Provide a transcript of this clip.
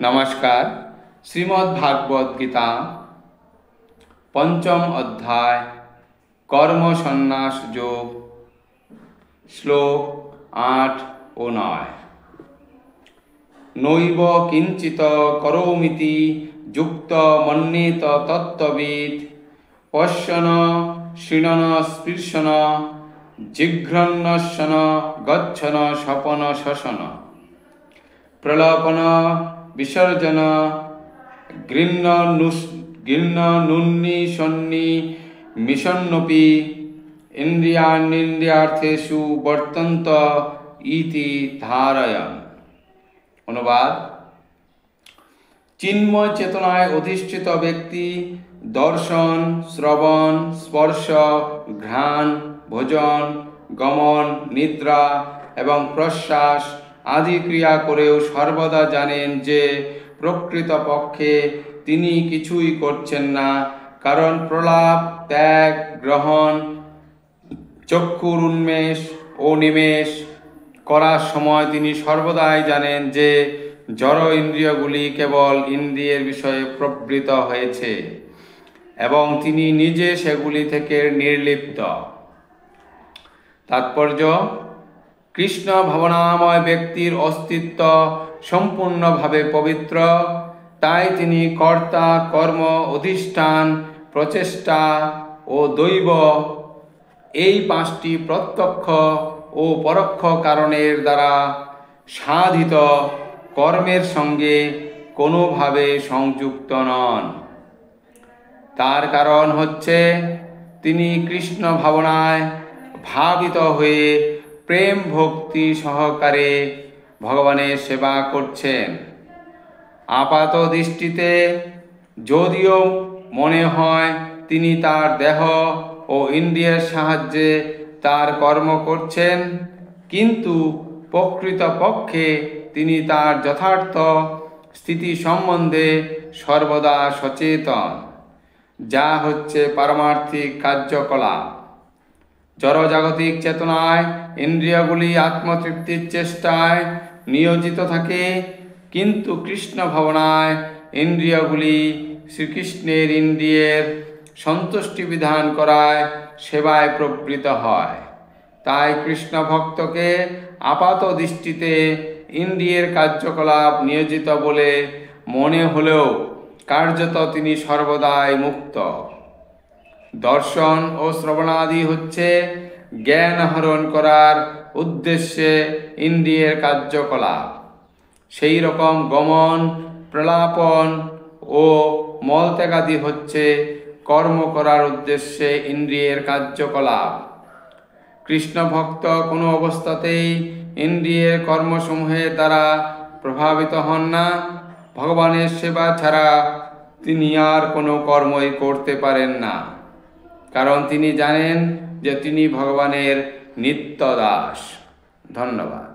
नमस्कार। श्रीमद्भागवत गीता पंचम अध्याय कर्म संन्यास योग श्लोक 8 और 9। नैव किंचित करोमीति युक्त मन्येत तत्त्ववित् पश्यन् शृणन् स्पृशन् जिघ्रन्नशन् गच्छन् शपन् शशन प्रलापन विसर्जन गृह्णनुन्निशन्नि मिशन्नपि इंद्रियार्थेषु वर्तन्त इति धारयन्। अनुवाद। चिन्मय चेतनाय अधिष्ठित व्यक्ति दर्शन, श्रवण, स्पर्श, घ्राण, भोजन, गमन, निद्रा एवं प्रश्वास आदि क्रिया करेও সর্বদা জানেন যে প্রকৃতপক্ষে তিনি কিছুই করছেন না, কারণ প্রলাপ, ত্যাগ, গ্রহণ, চক্ষুর উন্মেষ ও নিমেষ করার সময় তিনি সর্বদাই জানেন যে জড় ইন্দ্রিয়গুলি কেবল ইন্দ্রিয়ের বিষয়ে প্রবৃত হয়েছে এবং তিনি নিজে সেগুলি থেকে নির্লিপ্ত। তাৎপর্য: কৃষ্ণ ভাবনাময় ব্যক্তির অস্তিত্ব সম্পূর্ণভাবে পবিত্র, তাই তিনি কর্তা, কর্ম, অধিষ্ঠান, প্রচেষ্টা ও দৈব এই পাঁচটি প্রত্যক্ষ ও পরোক্ষ কারণের দ্বারা সাধিত কর্মের সঙ্গে কোনোভাবে সংযুক্ত নন। তার কারণ হচ্ছে তিনি কৃষ্ণ ভাবনায় ভাবিত হয়ে প্রেম ভক্তি সহকারে ভগবানের সেবা করছেন। আপাত দৃষ্টিতে যদিও মনে হয় তিনি তার দেহ ও ইন্দ্রিয়ের সাহায্যে তার কর্ম করছেন, কিন্তু প্রকৃতপক্ষে তিনি তার যথার্থ স্থিতি সম্বন্ধে সর্বদা সচেতন, যা হচ্ছে পারমার্থিক কার্যকলাপ। জড়জাগতিক চেতনায় ইন্দ্রিয়গুলি আত্মতৃপ্তির চেষ্টায় নিয়োজিত থাকে, কিন্তু কৃষ্ণ ভাবনায় ইন্দ্রিয়গুলি শ্রীকৃষ্ণের ইন্দ্রিয়ের সন্তুষ্টি বিধান করায় সেবায় প্রবৃত্ত হয়। তাই কৃষ্ণ ভক্তকে আপাত দৃষ্টিতে ইন্দ্রিয়ের কার্যকলাপ নিয়োজিত বলে মনে হলেও কার্যত তিনি সর্বদাই মুক্ত। দর্শন ও শ্রবণাদি হচ্ছে জ্ঞান আহরণ করার উদ্দেশ্যে ইন্দ্রিয়ের কার্যকলাপ। সেই রকম গমন, প্রলাপন ও মলত্যাগাদি হচ্ছে কর্ম করার উদ্দেশ্যে ইন্দ্রিয়ের কার্যকলাপ। কৃষ্ণ ভক্ত কোনো অবস্থাতেই ইন্দ্রিয়ের কর্মসমূহের দ্বারা প্রভাবিত হন না। ভগবানের সেবা ছাড়া তিনি আর কোনো কর্মই করতে পারেন না, কারণ তিনি জানেন যে তিনি ভগবানের নিত্য দাস। ধন্যবাদ।